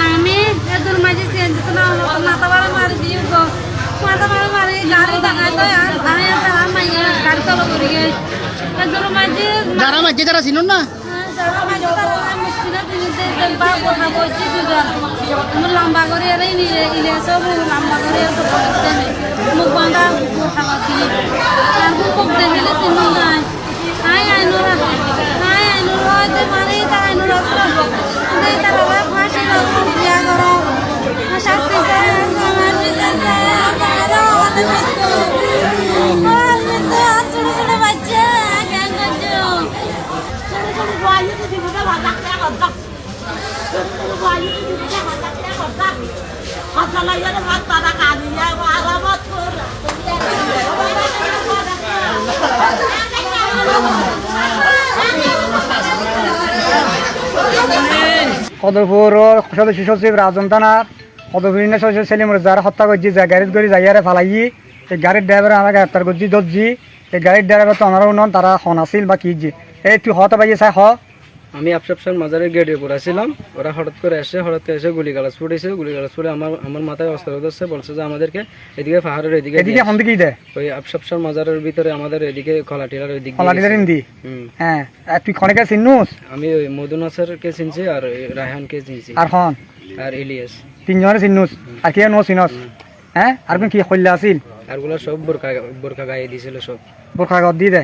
নামি এদুর মাঝে চেঞ্জ না মাথা বাড়া মারি দিও গো মাথা বাড়া মারি গাড়ি দাঁড়ায় তো আর ভাই তারা মাইয়া গাড়ি চালু করি গে এদুর মাঝে যারা মাঝে যারা চিনুন না যারা মাঝে তারা মুশকিল দিতে বা কথা বলছি দুজন লম্বা করে এরাই নিয়ে ইলে সব লম্বা করে তো বলতে মুখ বাঁধা কথা বলছি আর মুখ দেখলে চিনুন না আই আইনুরা হয়তো মারি তা আইনুরা দেই তারা ফাঁসি দাও বিয়া করো শাস্তি চাই আমার বিচার চাই তারা আমাদের মৃত্যু ছোট ছোট বাচ্চা কেন করছো ছোট ছোট বাচ্চা দিদিটা ভাত খেয়ে করতাম ছোট ছোট বাচ্চা দিদিটা ভাত খেয়ে করতাম ভাত লাগাইয়া ভাত তারা কাঁদিয়া আরামত করে সদরপুর সদস্য সচিব রাজন থানার সদরপুর সদস্য সেলিম যারা হত্যা করছি যে গাড়ির করে যাইয়ারে ফালাই এই গাড়ির ড্রাইভার আমাকে গ্রেপ্তার করছি দর্জি এই গাড়ির ড্রাইভার তো ওনারাও নন তারা হন আসিল বা কি যে এই তুই হতে পাইয়ে চাই আমি আফসাফসান মাজারের গেটে পড়াছিলাম ওরা হঠাৎ করে এসে গুলি গালাজ ফুটেছে গুলি গালাজ ফুটে আমার মাথায় অস্ত্র ধরছে বলছে যে আমাদেরকে এদিকে পাহাড়ের এদিকে ওই আফসাফসান মাজারের ভিতরে আমাদের এদিকে খলাটিলার ওইদিকে হ্যাঁ তুই খনেকে চিনুস আমি ওই মধু নাসারকে চিনছি আর রায়হানকে চিনছি আর ইলিয়াস তিনজনে চিনুস আর কে নো চিনস হ্যাঁ আর কি খল্লা আছিল আর গুলা সব বোরখা গায়ে দিয়েছিল সব বোরখা গায়ে দিয়ে দে